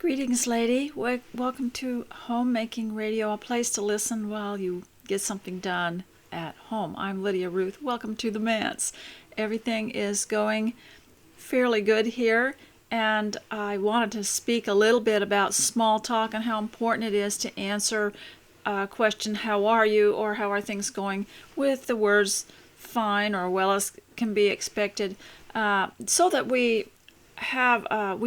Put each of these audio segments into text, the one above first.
Greetings, lady. Welcome to Homemaking Radio, a place to listen while you get something done at home. I'm Lydia Ruth. Welcome to the Manse. Everything is going fairly good here, and I wanted to speak a little bit about small talk and how important it is to answer a question, how are you, or how are things going, with the words fine or well as can be expected, so that we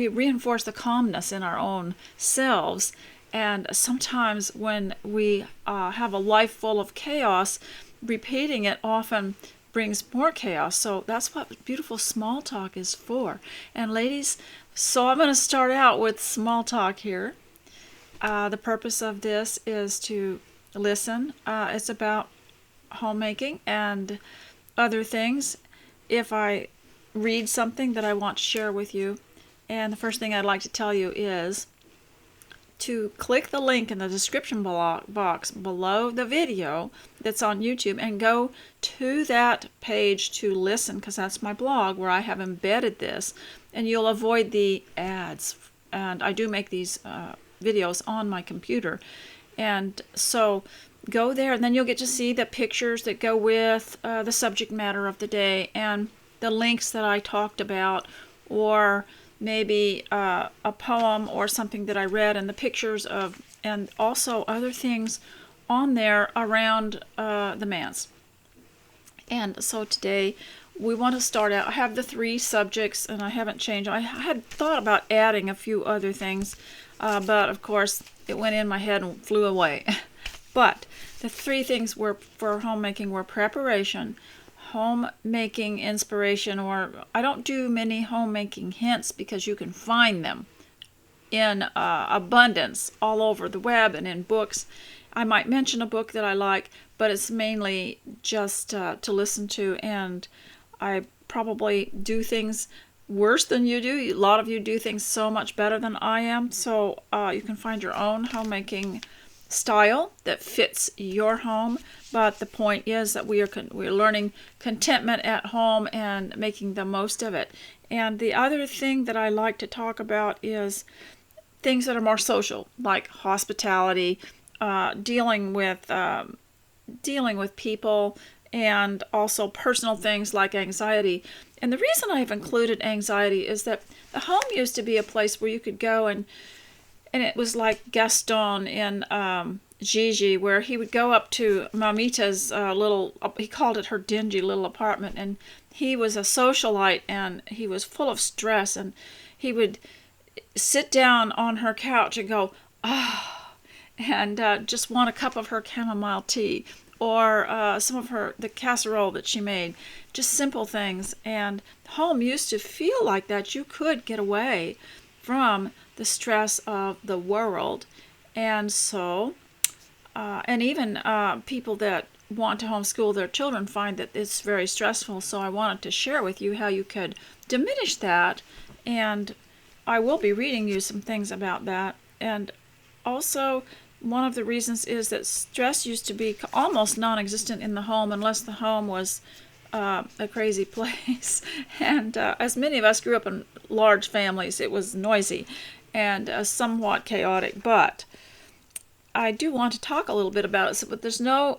reinforce the calmness in our own selves. And sometimes when we have a life full of chaos, repeating it often brings more chaos. So that's what beautiful small talk is for. And ladies, so I'm going to start out with small talk here. The purpose of this is to listen. It's about homemaking and other things. If I read something that I want to share with you, and the first thing I'd like to tell you is to click the link in the description box below the video that's on YouTube and go to that page to listen, because that's my blog where I have embedded this, and you'll avoid the ads. And I do make these videos on my computer, and so go there, and then you'll get to see the pictures that go with the subject matter of the day, and the links that I talked about, or maybe a poem or something that I read, and the pictures of, and also other things on there around the Manse. And so today we want to start out, I have the 3 subjects and I haven't changed. I had thought about adding a few other things, but of course it went in my head and flew away. But the 3 things were for homemaking were preparation, homemaking inspiration, or I don't do many homemaking hints because you can find them in abundance all over the web and in books. I might mention a book that I like, but it's mainly just to listen to, and I probably do things worse than you do. A lot of you do things so much better than I am, so you can find your own homemaking style that fits your home. But the point is that we're learning contentment at home and making the most of it. And the other thing that I like to talk about is things that are more social, like hospitality, dealing with people, and also personal things like anxiety. And the reason I've included anxiety is that the home used to be a place where you could go, and it was like Gaston in Gigi, where he would go up to Mamita's he called it her dingy little apartment, and he was a socialite, and he was full of stress, and he would sit down on her couch and go, ah, and just want a cup of her chamomile tea, or some of the casserole that she made, just simple things. And home used to feel like that. You could get away from the stress of the world. And so, and even people that want to homeschool their children find that it's very stressful. So I wanted to share with you how you could diminish that. And I will be reading you some things about that. And also, one of the reasons is that stress used to be almost non-existent in the home, unless the home was a crazy place. And as many of us grew up in large families, it was noisy and somewhat chaotic. But I do want to talk a little bit about it. So, but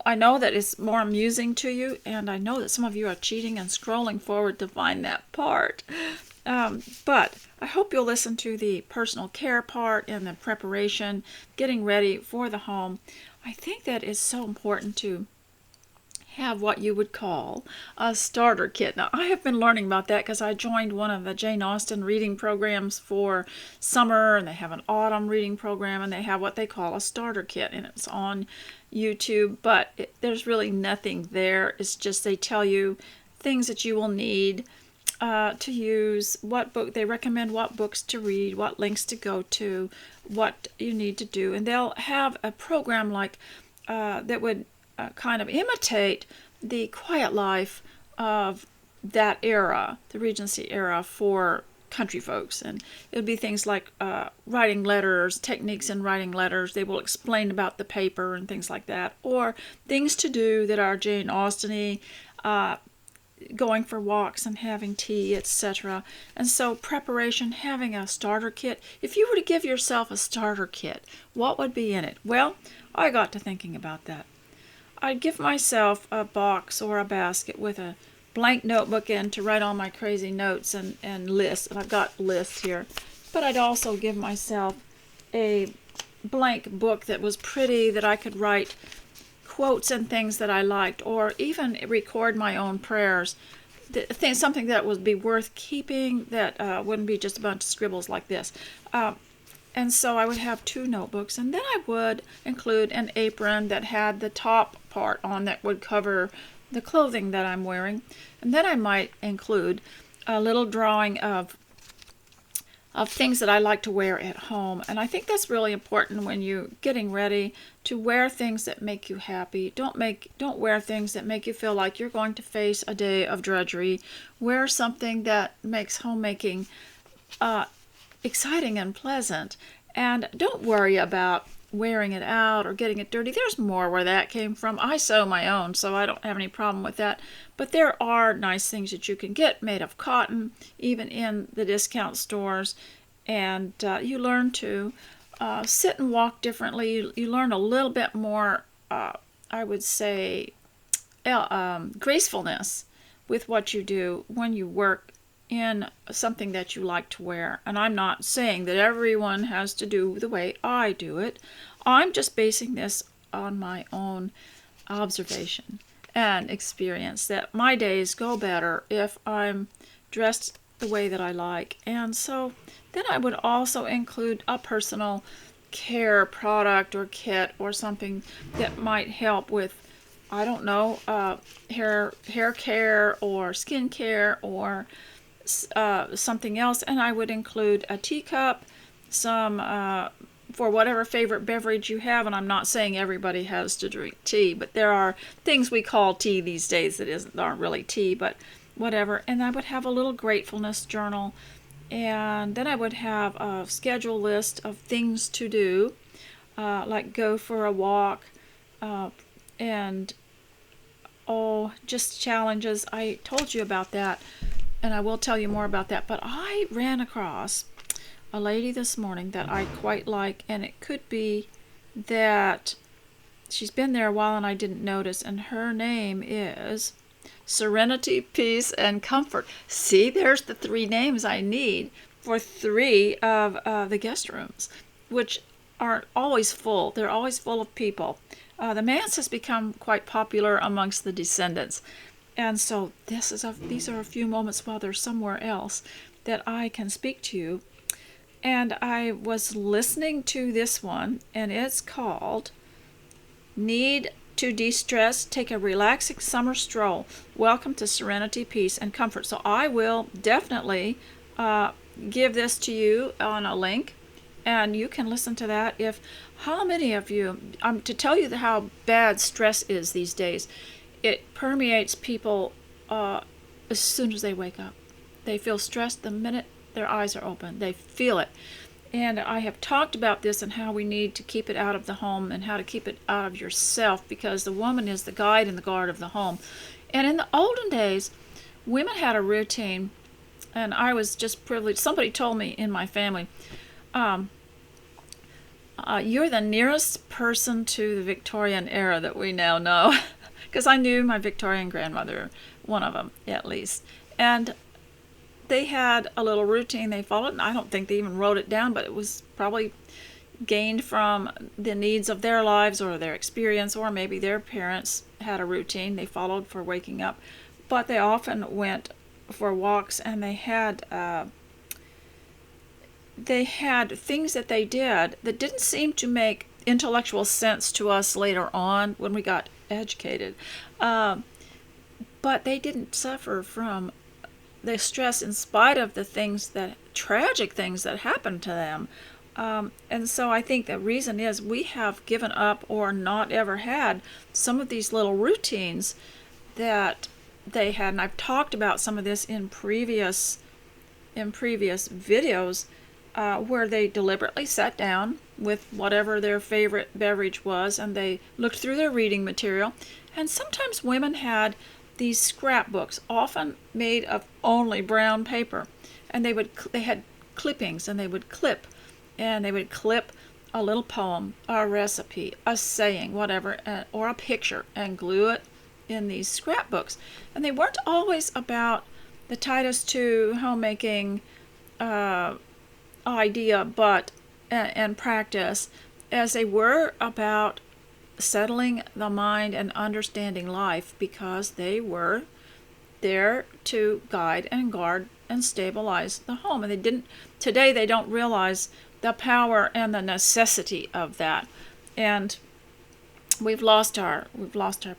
I know that it's more amusing to you, and I know that some of you are cheating and scrolling forward to find that part. But I hope you'll listen to the personal care part and the preparation, getting ready for the home. I think that is so important to have what you would call a starter kit. Now, I have been learning about that because I joined one of the Jane Austen reading programs for summer, and they have an autumn reading program, and they have what they call a starter kit, and it's on YouTube, but there's really nothing there. It's just they tell you things that you will need to use, they recommend what books to read, what links to go to, what you need to do, and they'll have a program like that would kind of imitate the quiet life of that era, the Regency era, for country folks. And it would be things like writing letters, techniques in writing letters. They will explain about the paper and things like that, or things to do that are Jane Austen-y. going for walks and having tea, etc. And so preparation, having a starter kit. If you were to give yourself a starter kit, what would be in it? Well, I got to thinking about that. I'd give myself a box or a basket with a blank notebook in to write all my crazy notes and lists. And I've got lists here. But I'd also give myself a blank book that was pretty, that I could write quotes and things that I liked, or even record my own prayers. Something that would be worth keeping, that wouldn't be just a bunch of scribbles like this. And so I would have 2 notebooks, and then I would include an apron that had the top part on that would cover the clothing that I'm wearing. And then I might include a little drawing of things that I like to wear at home. And I think that's really important when you're getting ready to wear things that make you happy. Don't wear things that make you feel like you're going to face a day of drudgery. Wear something that makes homemaking exciting and pleasant. And don't worry about wearing it out or getting it dirty. There's more where that came from. I sew my own, so I don't have any problem with that. But there are nice things that you can get made of cotton, even in the discount stores. And you learn to sit and walk differently. You learn a little bit more, I would say, gracefulness with what you do when you work in something that you like to wear. And I'm not saying that everyone has to do the way I do it. I'm just basing this on my own observation and experience, that my days go better if I'm dressed the way that I like. And so then I would also include a personal care product or kit or something that might help with, I don't know, hair care or skin care or something else. And I would include a teacup, some for whatever favorite beverage you have. And I'm not saying everybody has to drink tea, but there are things we call tea these days that aren't really tea, but whatever. And I would have a little gratefulness journal. And then I would have a schedule list of things to do, like go for a walk, and just challenges. I told you about that, and I will tell you more about that. But I ran across a lady this morning that I quite like, and it could be that she's been there a while and I didn't notice, and her name is Serenity, Peace, and Comfort. See, there's the 3 names I need for 3 of the guest rooms, which are always full. They're always full of people. The manse has become quite popular amongst the descendants. And so these are a few moments while they're somewhere else that I can speak to you. And I was listening to this one, and it's called Need to De-Stress, Take a Relaxing Summer Stroll. Welcome to Serenity, Peace, and Comfort. So I will definitely give this to you on a link, and you can listen to that. How many of you, to tell you how bad stress is these days, it permeates people as soon as they wake up. They feel stressed the minute their eyes are open. They feel it. And I have talked about this and how we need to keep it out of the home and how to keep it out of yourself, because the woman is the guide and the guard of the home. And in the olden days, women had a routine, and I was just privileged. Somebody told me in my family, you're the nearest person to the Victorian era that we now know, because I knew my Victorian grandmother, one of them at least. And they had a little routine they followed, and I don't think they even wrote it down, but it was probably gained from the needs of their lives or their experience, or maybe their parents had a routine they followed for waking up. But they often went for walks, and they had things that they did that didn't seem to make intellectual sense to us later on when we got educated. But they didn't suffer from the stress in spite of the tragic things that happened to them. And so I think the reason is we have given up or not ever had some of these little routines that they had. And I've talked about some of this in previous videos, where they deliberately sat down with whatever their favorite beverage was, and they looked through their reading material. And sometimes women had these scrapbooks, often made of only brown paper, and they had clippings, and they would clip a little poem, a recipe, a saying, whatever, or a picture, and glue it in these scrapbooks. And they weren't always about the Titus II homemaking idea, but and practice, as they were about settling the mind and understanding life, because they were there to guide and guard and stabilize the home. And today they don't realize the power and the necessity of that. And we've lost our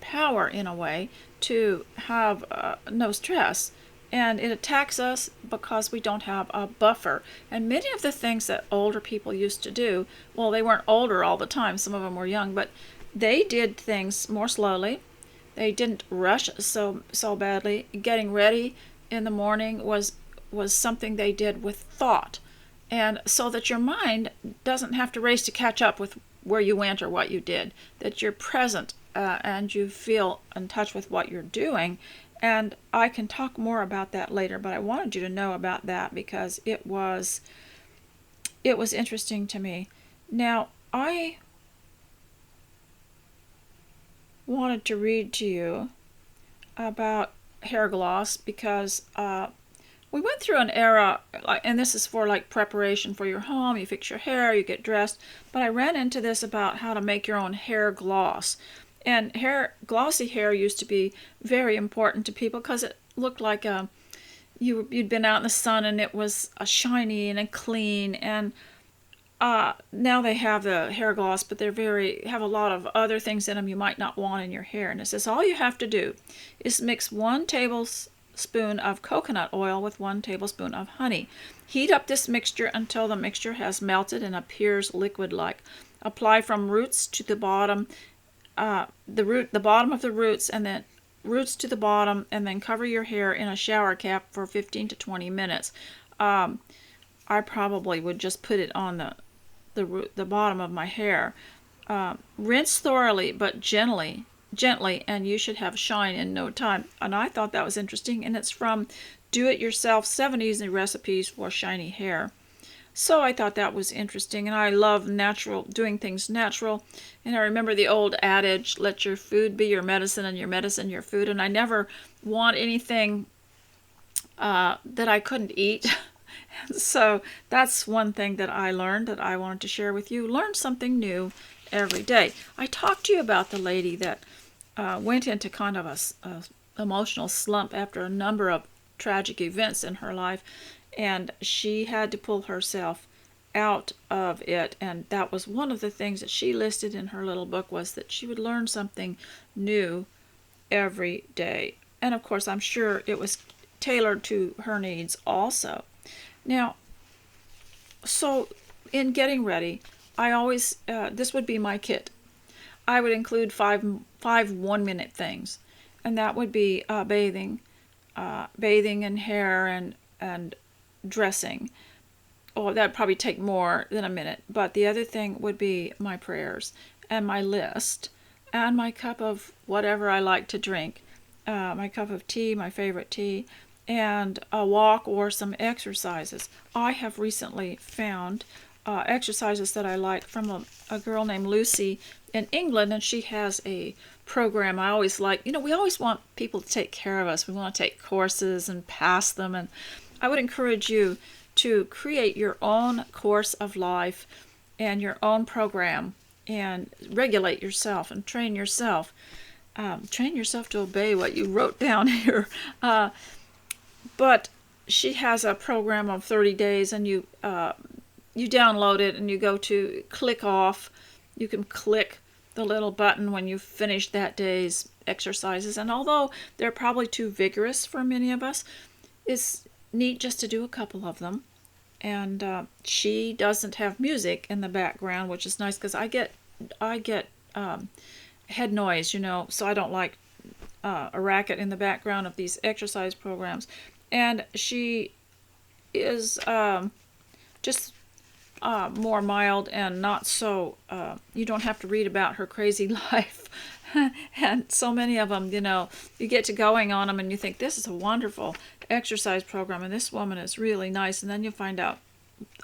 power, in a way, to have no stress. And it attacks us because we don't have a buffer. And many of the things that older people used to do, well, they weren't older all the time. Some of them were young, but they did things more slowly. They didn't rush so badly. Getting ready in the morning was something they did with thought, and so that your mind doesn't have to race to catch up with where you went or what you did. That you're present and you feel in touch with what you're doing. And I can talk more about that later, but I wanted you to know about that because it was interesting to me. Now, I wanted to read to you about hair gloss because we went through an era, and this is for like preparation for your home. You fix your hair, you get dressed, but I ran into this about how to make your own hair gloss. And glossy hair used to be very important to people because it looked like you'd been out in the sun and it was shiny and clean. And now they have the hair gloss, but have a lot of other things in them you might not want in your hair. And it says all you have to do is mix 1 tablespoon of coconut oil with 1 tablespoon of honey. Heat up this mixture until the mixture has melted and appears liquid-like. Apply from roots to the bottom, the bottom of the roots, and then roots to the bottom, and then cover your hair in a shower cap for 15 to 20 minutes. I probably would just put it on the bottom of my hair. Rinse thoroughly but gently, and you should have shine in no time. And I thought that was interesting, and it's from Do It Yourself 7 Easy Recipes for Shiny Hair. So I thought that was interesting, and I love doing things natural. And I remember the old adage, let your food be your medicine and your medicine your food. And I never want anything that I couldn't eat. So that's one thing that I learned that I wanted to share with you. Learn something new every day. I talked to you about the lady that went into kind of a emotional slump after a number of tragic events in her life, and she had to pull herself out of it. And that was one of the things that she listed in her little book, was that she would learn something new every day. And of course, I'm sure it was tailored to her needs also. Now, so in getting ready, I always, this would be my kit. I would include five 1-minute things, and that would be bathing and hair and dressing. Oh, that'd probably take more than a minute. But the other thing would be my prayers and my list and my cup of whatever I like to drink, my cup of tea, my favorite tea, and a walk or some exercises. I have recently found exercises that I like from a girl named Lucy in England, and she has a program I always like. We always want people to take care of us. We want to take courses and pass them, and I would encourage you to create your own course of life and your own program and regulate yourself and train yourself. Train yourself to obey what you wrote down here. But she has a program of 30 days, and you download it and you go to click off. You can click the little button when you finish that day's exercises. And although they're probably too vigorous for many of us, it's neat just to do a couple of them. And she doesn't have music in the background, which is nice because I get head noise, so I don't like a racket in the background of these exercise programs. And she is just more mild and not so, you don't have to read about her crazy life And so many of them, you get to going on them and you think, this is a wonderful exercise program and this woman is really nice. And then you find out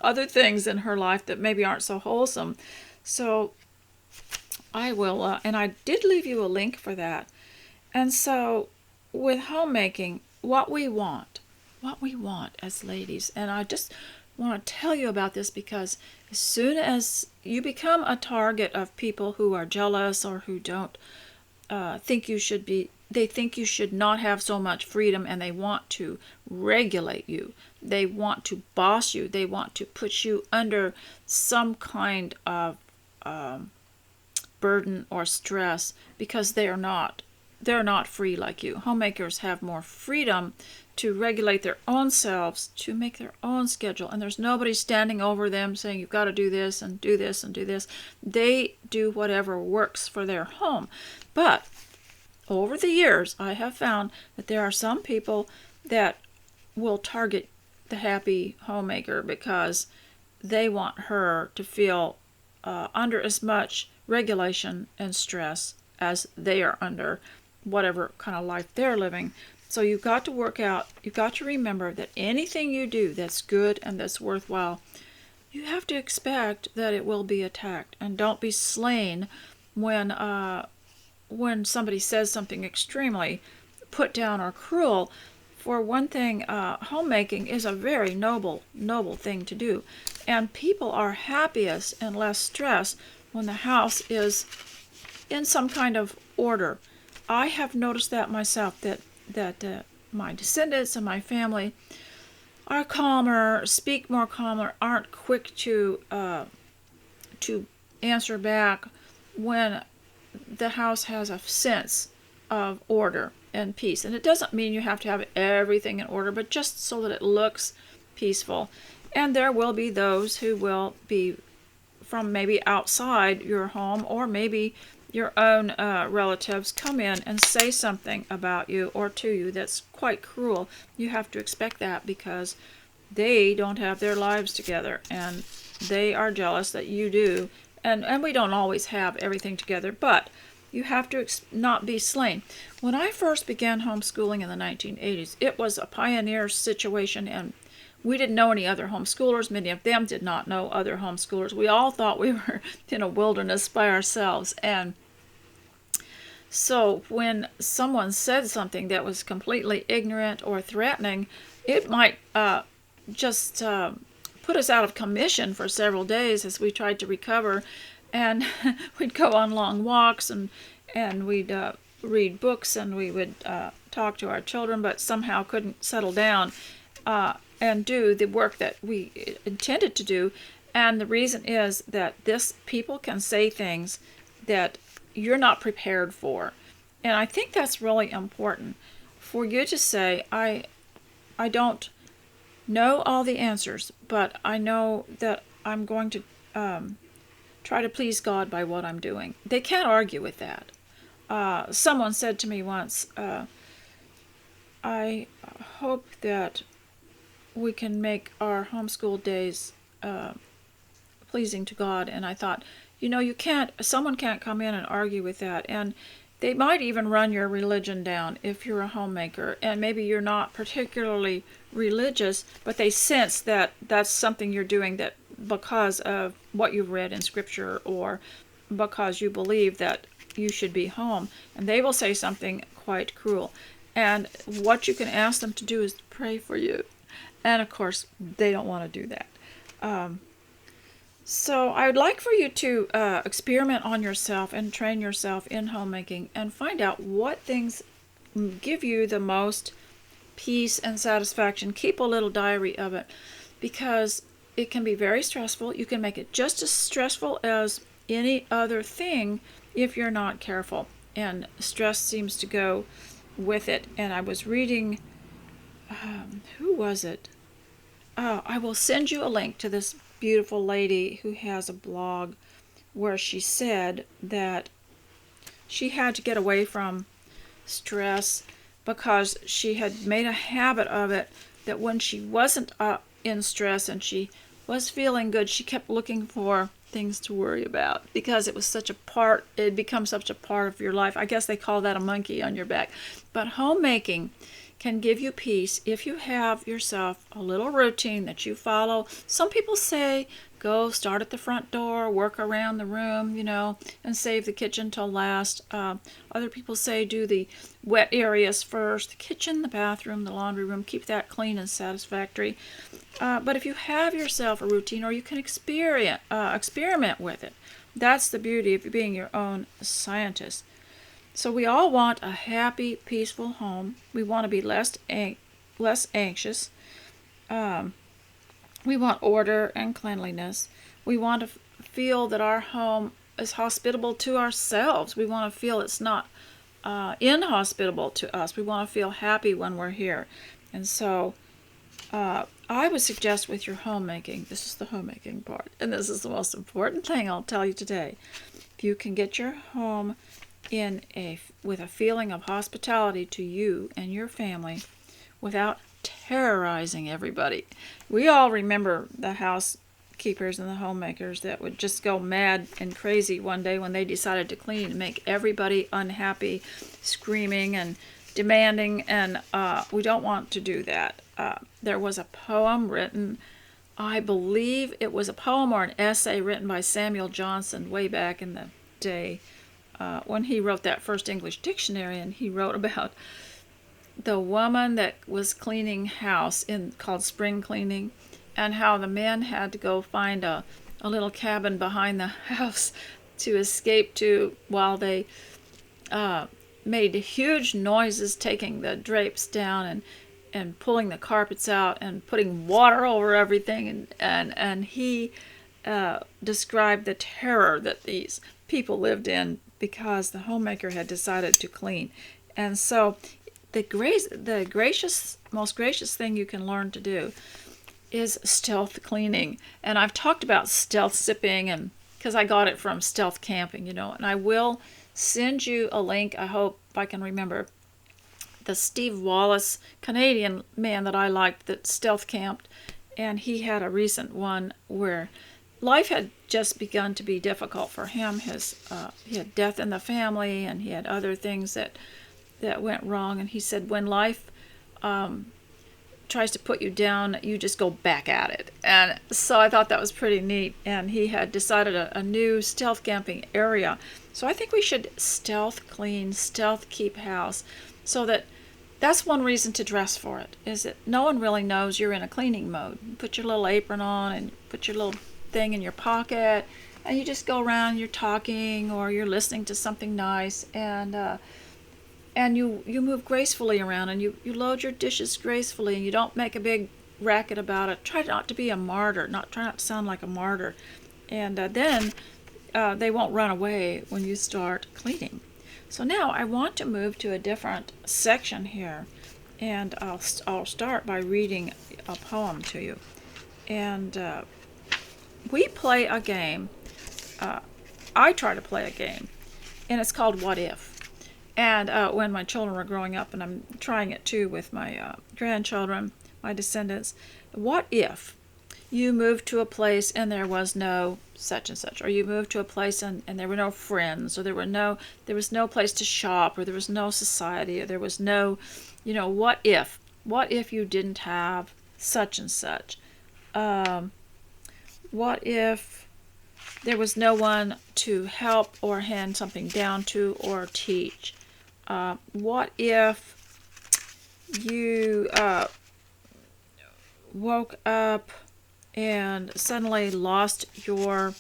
other things in her life that maybe aren't so wholesome. So I will, and I did leave you a link for that. And so with homemaking, what we want as ladies, and I just want to tell you about this because as soon as you become a target of people who are jealous or who don't think you should be, they think you should not have so much freedom, and they want to regulate you. They want to boss you. They want to put you under some kind of burden or stress because they're not free like you. Homemakers have more freedom to regulate their own selves, to make their own schedule, and there's nobody standing over them saying you've got to do this and do this and do this. They do whatever works for their home. But over the years, I have found that there are some people that will target the happy homemaker because they want her to feel under as much regulation and stress as they are under, whatever kind of life they're living. So you've got to work out, you've got to remember that anything you do that's good and that's worthwhile, you have to expect that it will be attacked. And don't be slain when somebody says something extremely put down or cruel. For one thing, homemaking is a very noble thing to do. And people are happiest and less stressed when the house is in some kind of order. I have noticed that myself, that my descendants and my family are calmer, speak more calmer, aren't quick to answer back when the house has a sense of order and peace. And it doesn't mean you have to have everything in order, but just so that it looks peaceful. And there will be those who will be from maybe outside your home, or maybe your own relatives come in and say something about you or to you that's quite cruel. You have to expect that because they don't have their lives together and they are jealous that you do. And we don't always have everything together, but you have to not be slain. When I first began homeschooling in the 1980s, it was a pioneer situation, and we didn't know any other homeschoolers. Many of them did not know other homeschoolers. We all thought we were in a wilderness by ourselves. And so when someone said something that was completely ignorant or threatening, it might just put us out of commission for several days as we tried to recover. And we'd go on long walks and we'd read books and we would talk to our children, but somehow couldn't settle down and do the work that we intended to do. And the reason is that people can say things that you're not prepared for. And I think that's really important for you to say, I don't know all the answers, but I know that I'm going to try to please God by what I'm doing. They can't argue with that. Someone said to me once, I hope that we can make our homeschool days pleasing to God. And I thought, someone can't come in and argue with that. And they might even run your religion down if you're a homemaker. And maybe you're not particularly religious, but they sense that that's something you're doing that because of what you've read in Scripture or because you believe that you should be home. And they will say something quite cruel. And what you can ask them to do is pray for you. And of course, they don't want to do that. So I would like for you to experiment on yourself and train yourself in homemaking and find out what things give you the most peace and satisfaction. Keep a little diary of it because it can be very stressful. You can make it just as stressful as any other thing if you're not careful. And stress seems to go with it. And I was reading, who was it? Oh, I will send you a link to this beautiful lady who has a blog where she said that she had to get away from stress because she had made a habit of it, that when she wasn't in stress and she was feeling good, she kept looking for things to worry about because it becomes such a part of your life. I guess they call that a monkey on your back. But homemaking can give you peace if you have yourself a little routine that you follow. Some people say go start at the front door, work around the room, and save the kitchen till last. Other people say do the wet areas first, the kitchen, the bathroom, the laundry room, keep that clean and satisfactory. But if you have yourself a routine, or you can experiment with it, that's the beauty of being your own scientist. So we all want a happy, peaceful home. We want to be less anxious. We want order and cleanliness. We want to feel that our home is hospitable to ourselves. We want to feel it's not inhospitable to us. We want to feel happy when we're here. And so I would suggest with your homemaking, this is the homemaking part, and this is the most important thing I'll tell you today. If you can get your home with a feeling of hospitality to you and your family without terrorizing everybody. We all remember the housekeepers and the homemakers that would just go mad and crazy one day when they decided to clean and make everybody unhappy, screaming and demanding, and we don't want to do that. There was a poem written, I believe it was a poem or an essay written by Samuel Johnson way back in the day, when he wrote that first English dictionary, and he wrote about the woman that was cleaning house called spring cleaning, and how the men had to go find a little cabin behind the house to escape to while they made huge noises taking the drapes down and pulling the carpets out and putting water over everything, and he described the terror that these people lived in because the homemaker had decided to clean. And so the most gracious thing you can learn to do is stealth cleaning. And I've talked about stealth sipping, and because I got it from stealth camping, and I will send you a link, I hope I can remember. The Steve Wallace, Canadian man that I liked that stealth camped, and he had a recent one where life had just begun to be difficult for him. He had death in the family, and he had other things that went wrong. And he said, when life tries to put you down, you just go back at it. And so I thought that was pretty neat. And he had decided a new stealth camping area. So I think we should stealth clean, stealth keep house, so that's one reason to dress for it, is that no one really knows you're in a cleaning mode. You put your little apron on and put your little thing in your pocket, and you just go around, you're talking or you're listening to something nice, and you move gracefully around, and you load your dishes gracefully, and you don't make a big racket about it. Try not to be a martyr, try not to sound like a martyr, and then they won't run away when you start cleaning. So now I want to move to a different section here, and I'll start by reading a poem to you. And we play a game. I try to play a game, and it's called What If? And when my children were growing up, and I'm trying it too with my grandchildren, my descendants, what if you moved to a place and there was no such and such, or you moved to a place and there were no friends, or there was no place to shop, or there was no society, or there was no, what if you didn't have such and such? What if there was no one to help or hand something down to or teach? What if you woke up and suddenly lost your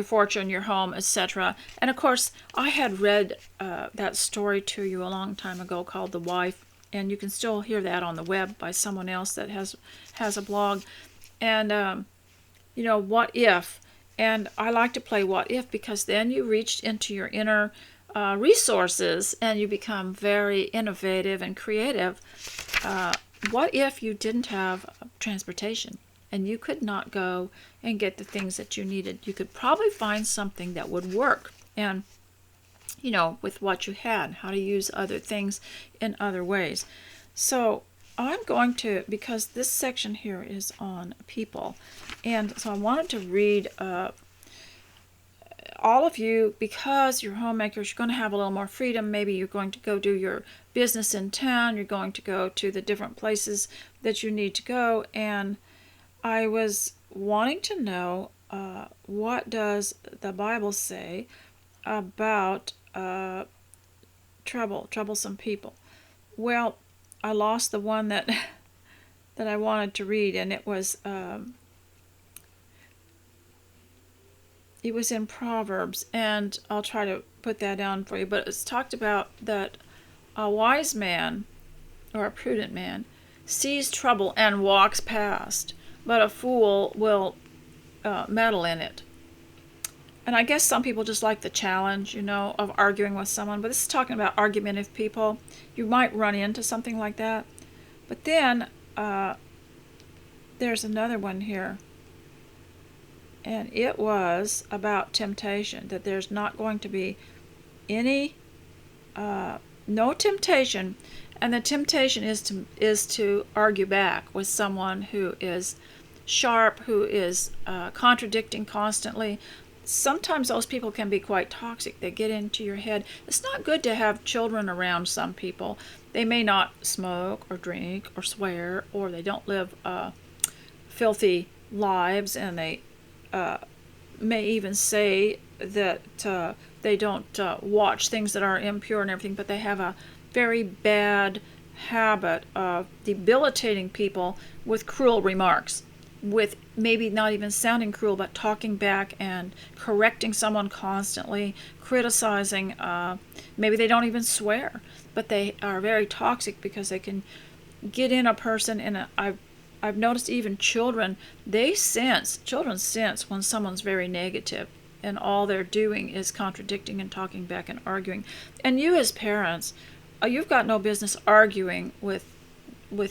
fortune, your home, etc.? And of course, I had read that story to you a long time ago called The Wife, and you can still hear that on the web by someone else that has a blog. And what if? And I like to play what if, because then you reach into your inner resources and you become very innovative and creative. What if you didn't have transportation and you could not go and get the things that you needed? You could probably find something that would work, and with what you had, how to use other things in other ways. So I'm going to, because this section here is on people, and so I wanted to read all of you, because you're homemakers, you're going to have a little more freedom. Maybe you're going to go do your business in town, you're going to go to the different places that you need to go, and I was wanting to know what does the Bible say about troublesome people. Well, I lost the one that that I wanted to read, and it was in Proverbs, and I'll try to put that down for you. But it's talked about that a wise man or a prudent man sees trouble and walks past, but a fool will meddle in it. And I guess some people just like the challenge, of arguing with someone. But this is talking about argumentative people. You might run into something like that. But then there's another one here. And it was about temptation. That there's not going to be no temptation. And the temptation is to argue back with someone who is sharp, who is contradicting constantly. Sometimes those people can be quite toxic. They get into your head. It's not good to have children around some people. They may not smoke or drink or swear, or they don't live filthy lives, and they may even say that they don't watch things that are impure and everything, but they have a very bad habit of debilitating people with cruel remarks, with maybe not even sounding cruel, but talking back and correcting someone constantly, criticizing. Maybe they don't even swear, but they are very toxic because they can get in a person. And I've noticed even children sense when someone's very negative, and all they're doing is contradicting and talking back and arguing. And you as parents, you've got no business arguing with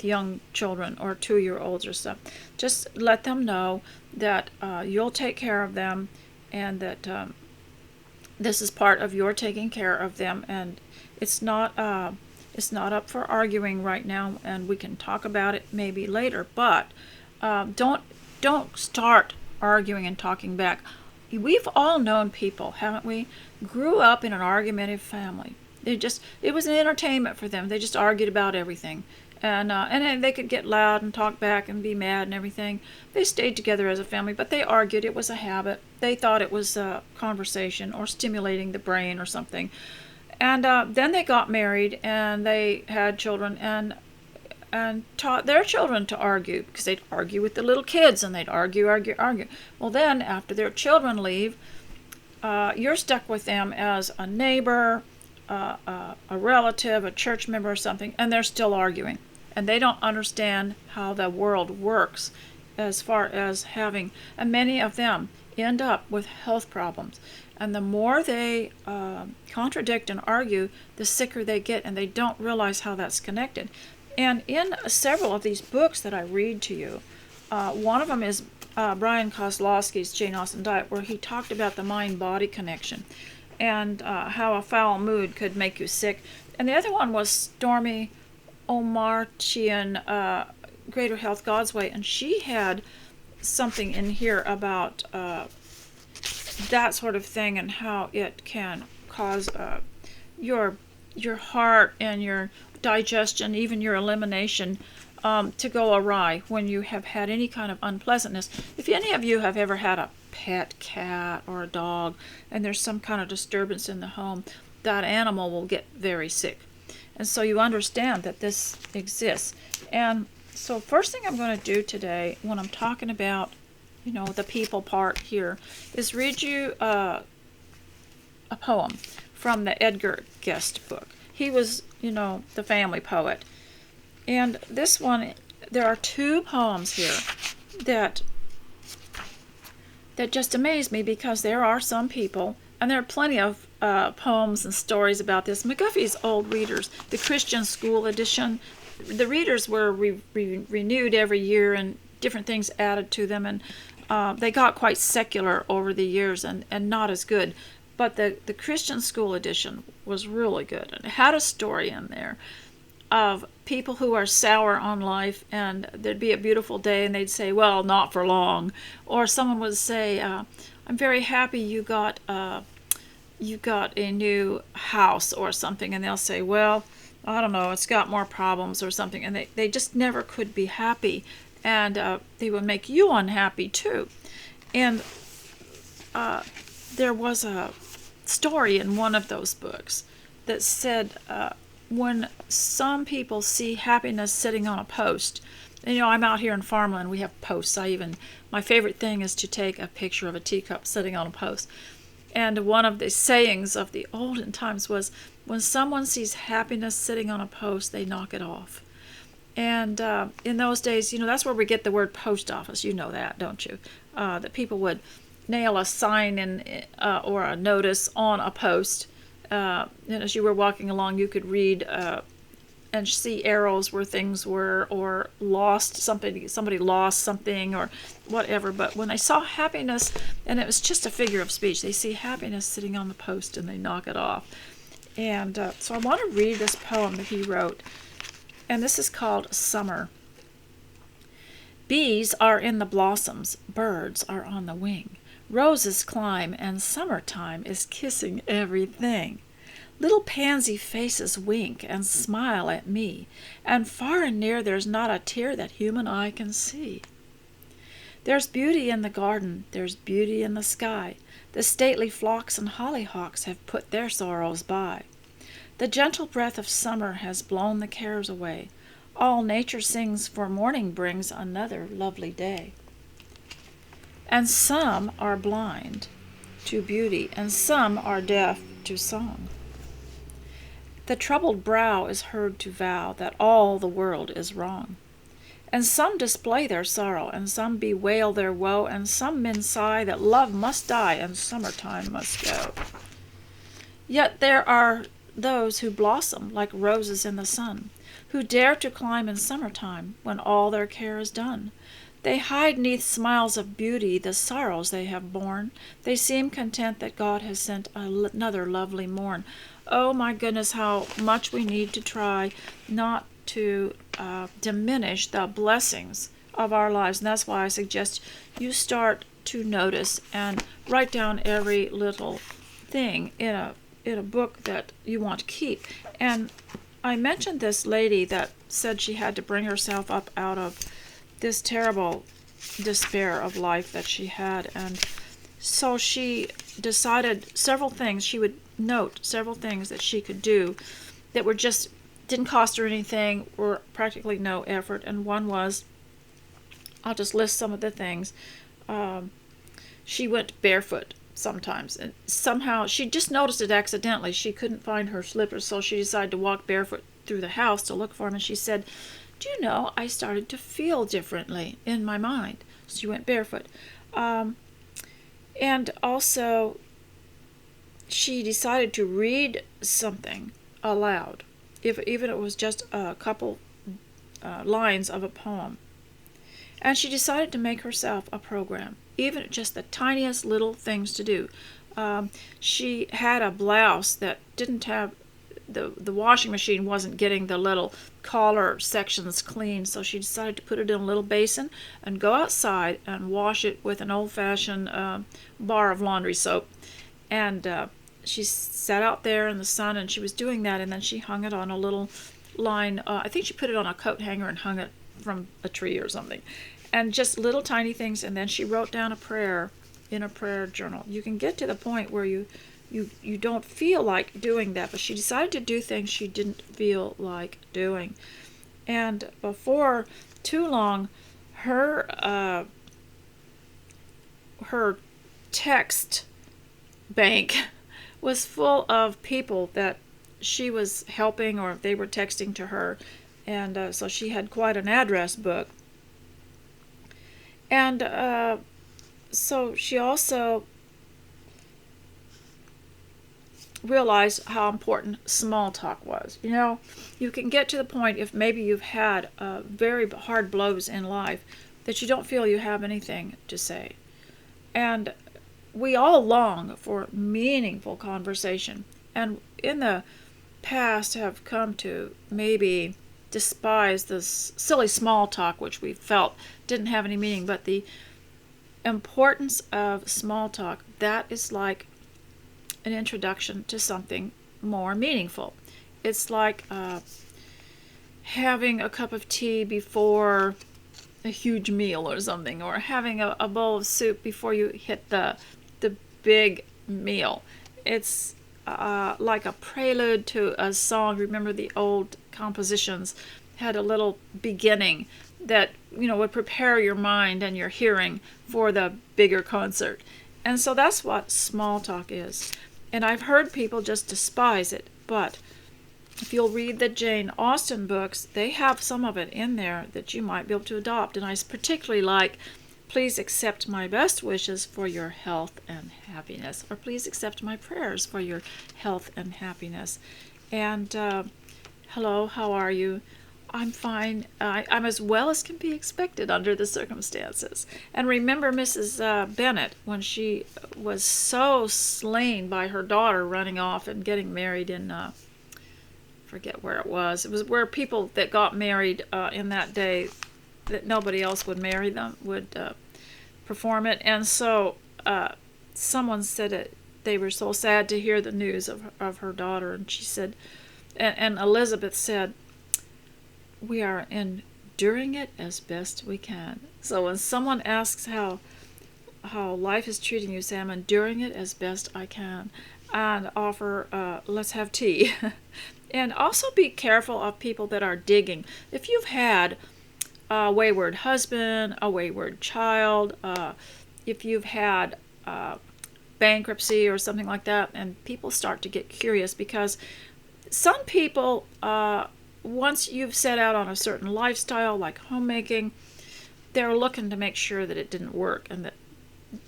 young children or 2-year-olds or stuff. Just let them know that you'll take care of them, and that this is part of your taking care of them, and it's not up for arguing right now, and we can talk about it maybe later. But don't start arguing and talking back. We've all known people, haven't we? Grew up in an argumentative family. It was an entertainment for them. They just argued about everything. And they could get loud and talk back and be mad and everything. They stayed together as a family, but they argued. It was a habit. They thought it was a conversation or stimulating the brain or something. And then they got married, and they had children, and taught their children to argue, because they'd argue with the little kids, and they'd argue. Well, then, after their children leave, you're stuck with them as a neighbor, a relative, a church member or something, and they're still arguing. And they don't understand how the world works as far as having, and many of them end up with health problems. And the more they contradict and argue, the sicker they get, and they don't realize how that's connected. And in several of these books that I read to you, one of them is Brian Kozlowski's Jane Austen Diet, where he talked about the mind-body connection, and how a foul mood could make you sick. And the other one was Stormy Omartian, Greater Health God's Way, and she had something in here about that sort of thing, and how it can cause your heart and your digestion, even your elimination, to go awry when you have had any kind of unpleasantness. If any of you have ever had a pet cat or a dog, and there's some kind of disturbance in the home, that animal will get very sick. And so you understand that this exists. And so first thing I'm going to do today, when I'm talking about, the people part here, is read you a poem from the Edgar Guest book. He was, the family poet. And this one, there are 2 poems here that just amaze me, because there are some people, and there are plenty of poems and stories about this. McGuffey's old readers, the Christian School edition, the readers were renewed every year, and different things added to them, and they got quite secular over the years, and not as good. But the Christian School edition was really good, and it had a story in there. of people who are sour on life, and there'd be a beautiful day and they'd say, well, not for long. Or someone would say, I'm very happy you got a new house or something, and they'll say, well, I don't know, it's got more problems or something, and they just never could be happy, and they would make you unhappy too. And there was a story in one of those books that said when some people see happiness sitting on a post, and I'm out here in farmland, we have posts. My favorite thing is to take a picture of a teacup sitting on a post. And one of the sayings of the olden times was, when someone sees happiness sitting on a post, they knock it off. And in those days, that's where we get the word post office. You know that, don't you? That people would nail a sign in or a notice on a post. And as you were walking along, you could read and see arrows where things were, or somebody lost something or whatever. But when they saw happiness, and it was just a figure of speech, they see happiness sitting on the post and they knock it off. And so I want to read this poem that he wrote, and this is called Summer. Bees are in the blossoms, birds are on the wing, roses climb, and summertime is kissing everything. Little pansy faces wink and smile at me, and far and near there's not a tear that human eye can see. There's beauty in the garden, there's beauty in the sky. The stately phlox and hollyhocks have put their sorrows by. The gentle breath of summer has blown the cares away. All nature sings, for morning brings another lovely day. And some are blind to beauty, and some are deaf to song. The troubled brow is heard to vow that all the world is wrong. And some display their sorrow, and some bewail their woe, and some men sigh that love must die and summertime must go. Yet there are those who blossom like roses in the sun, who dare to climb in summertime when all their care is done. They hide 'neath smiles of beauty the sorrows they have borne. They seem content that God has sent another lovely morn. Oh my goodness, how much we need to try not to diminish the blessings of our lives. And that's why I suggest you start to notice and write down every little thing in a book that you want to keep. And I mentioned this lady that said she had to bring herself up out of this terrible despair of life that she had. And so she decided several things. She would note several things that she could do that were just didn't cost her anything, were practically no effort. And one was, I'll just list some of the things. She went barefoot sometimes, and somehow she just noticed it accidentally. She couldn't find her slippers, so she decided to walk barefoot through the house to look for them. And she said, do you know, I started to feel differently in my mind. So she went barefoot. And also, she decided to read something aloud, even if it was just a couple lines of a poem. And she decided to make herself a program, even just the tiniest little things to do. She had a blouse that didn't have, the washing machine wasn't getting the little collar sections clean, so she decided to put it in a little basin and go outside and wash it with an old-fashioned bar of laundry soap. And she sat out there in the sun, and she was doing that, and then she hung it on a little line. I think she put it on a coat hanger and hung it from a tree or something. And just little tiny things, and then she wrote down a prayer in a prayer journal. You can get to the point where you don't feel like doing that, but she decided to do things she didn't feel like doing. And before too long, her text bank was full of people that she was helping, or they were texting to her, and so she had quite an address book. And so she also realized how important small talk was. You can get to the point, if maybe you've had very hard blows in life, that you don't feel you have anything to say. And we all long for meaningful conversation, and in the past have come to maybe despise this silly small talk, which we felt didn't have any meaning, but the importance of small talk, that is like an introduction to something more meaningful. It's like having a cup of tea before a huge meal or something, or having a bowl of soup before you hit the big meal. It's like a prelude to a song. Remember, the old compositions had a little beginning that, would prepare your mind and your hearing for the bigger concert. And so that's what small talk is. And I've heard people just despise it, but if you'll read the Jane Austen books, they have some of it in there that you might be able to adopt. And I particularly like, please accept my best wishes for your health and happiness, or please accept my prayers for your health and happiness. And hello, how are you? I'm fine. I'm as well as can be expected under the circumstances. And remember Mrs. Bennet, when she was so slain by her daughter running off and getting married in, forget where it was. It was where people that got married in that day, that nobody else would marry them, would perform it. And so someone said it, they were so sad to hear the news of her daughter. And she said, and Elizabeth said, we are enduring it as best we can. So when someone asks how life is treating you, say, I'm enduring it as best I can, and offer, let's have tea. And also be careful of people that are digging. If you've had a wayward husband, a wayward child, if you've had bankruptcy or something like that, and people start to get curious, because some people, once you've set out on a certain lifestyle like homemaking, they're looking to make sure that it didn't work and that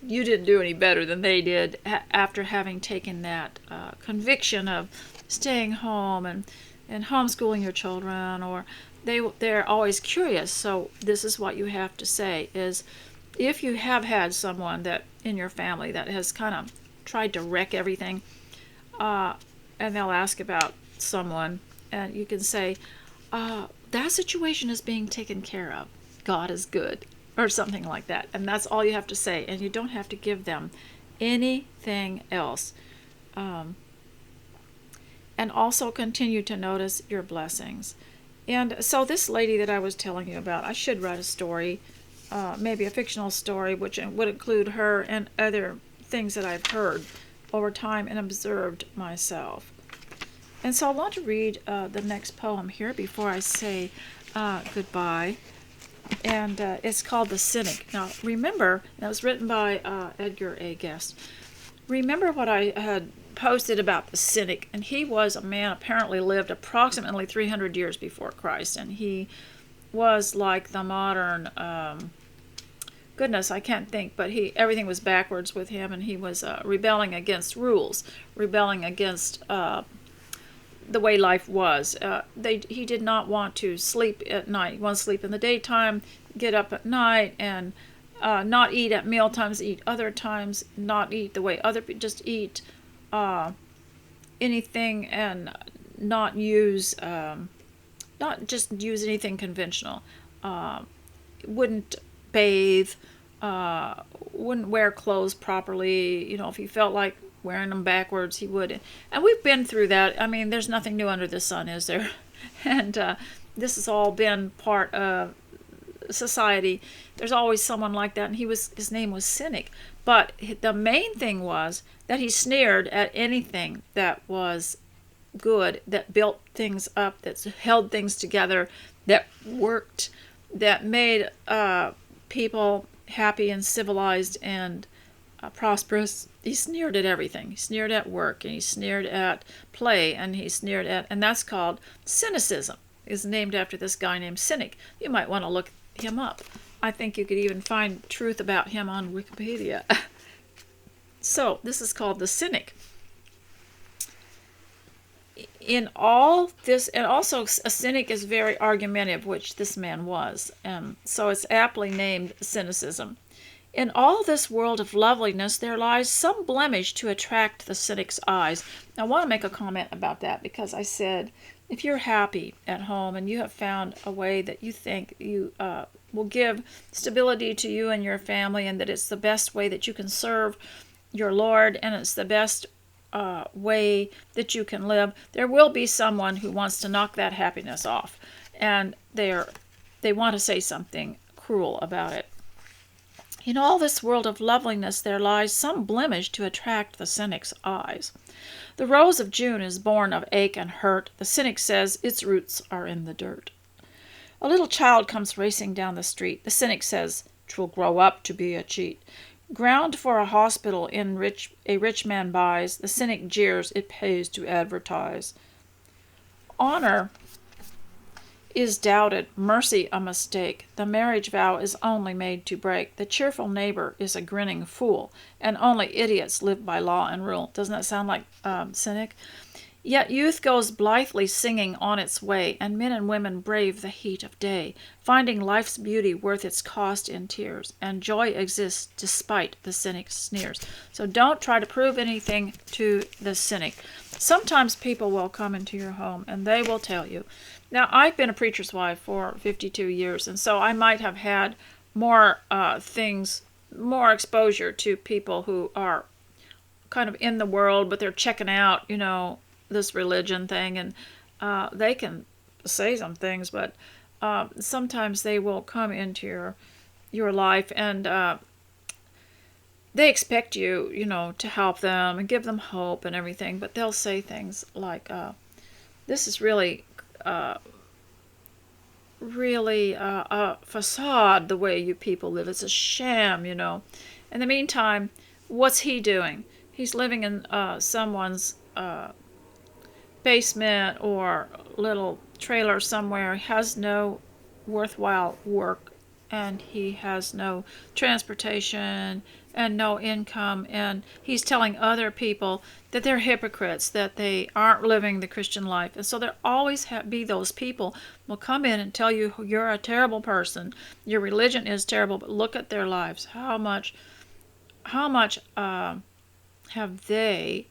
you didn't do any better than they did after having taken that conviction of staying home and homeschooling your children, or they're always curious. So this is what you have to say is, if you have had someone that in your family that has kind of tried to wreck everything, and they'll ask about someone, and you can say, that situation is being taken care of. God is good, or something like that. And that's all you have to say. And you don't have to give them anything else. And also continue to notice your blessings. And so this lady that I was telling you about, I should write a story, maybe a fictional story, which would include her and other things that I've heard over time and observed myself. And so I want to read the next poem here before I say goodbye. And it's called The Cynic. Now, remember, that was written by Edgar A. Guest. Remember what I had posted about the cynic, and he was a man apparently lived approximately 300 years before Christ, and he was like the modern, goodness, I can't think, but everything was backwards with him, and he was rebelling against rules, rebelling against the way life was. He did not want to sleep at night. He wanted to sleep in the daytime, get up at night, and not eat at meal times, eat other times, not eat the way other people, just eat anything and not use, not just use anything conventional. Wouldn't bathe, wouldn't wear clothes properly. If he felt like wearing them backwards, he would. And we've been through that. I mean, there's nothing new under the sun, is there? And this has all been part of society. There's always someone like that, and his name was Cynic. But the main thing was that he sneered at anything that was good, that built things up, that held things together, that worked, that made people happy and civilized and prosperous. He sneered at everything. He sneered at work, and he sneered at play, and he sneered at, and that's called cynicism. It's named after this guy named Cynic. You might want to look him up. I think you could even find truth about him on Wikipedia. So this is called The Cynic. In all this, and also a cynic is very argumentative, which this man was, so it's aptly named cynicism. In all this world of loveliness, there lies some blemish to attract the cynic's eyes. Now, I want to make a comment about that, because I said, if you're happy at home and you have found a way that you think you will give stability to you and your family, and that it's the best way that you can serve your Lord, and it's the best way that you can live, there will be someone who wants to knock that happiness off, and they want to say something cruel about it. In all this world of loveliness there lies some blemish to attract the cynic's eyes. The rose of June is born of ache and hurt. The cynic says its roots are in the dirt. A little child comes racing down the street. The cynic says, "'Twill grow up to be a cheat." Ground for a hospital a rich man buys. The cynic jeers, "It pays to advertise." Honor is doubted, mercy a mistake. The marriage vow is only made to break. The cheerful neighbor is a grinning fool, and only idiots live by law and rule. Doesn't that sound like cynic? Yet youth goes blithely singing on its way, and men and women brave the heat of day, finding life's beauty worth its cost in tears, and joy exists despite the cynic's sneers. So don't try to prove anything to the cynic. Sometimes people will come into your home and they will tell you. Now, I've been a preacher's wife for 52 years, and so I might have had more more exposure to people who are kind of in the world, but they're checking out, this religion thing, and they can say some things, but sometimes they will come into your life, and they expect you, to help them and give them hope and everything, but they'll say things like, this is really a facade, the way you people live. It's a sham, In the meantime, what's he doing? He's living in someone's basement or little trailer somewhere. He has no worthwhile work, and he has no transportation and no income, and he's telling other people that they're hypocrites, that they aren't living the Christian life. And so there always be those people will come in and tell you you're a terrible person, your religion is terrible, but look at their lives. How much have they,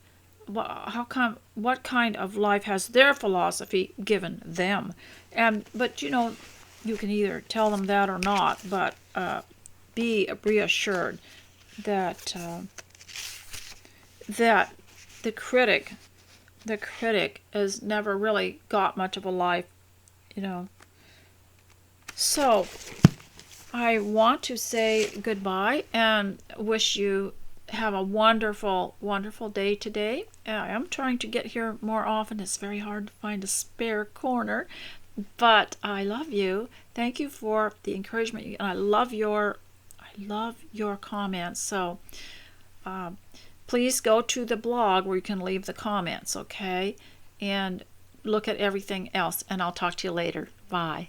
what kind of life has their philosophy given them? But you can either tell them that or not, but be reassured that the critic has never really got much of a life, So I want to say goodbye and wish you have a wonderful, wonderful day today. I am trying to get here more often. It's very hard to find a spare corner, but I love you. Thank you for the encouragement, and I love your comments. So please go to the blog where you can leave the comments, okay? And look at everything else, and I'll talk to you later. Bye.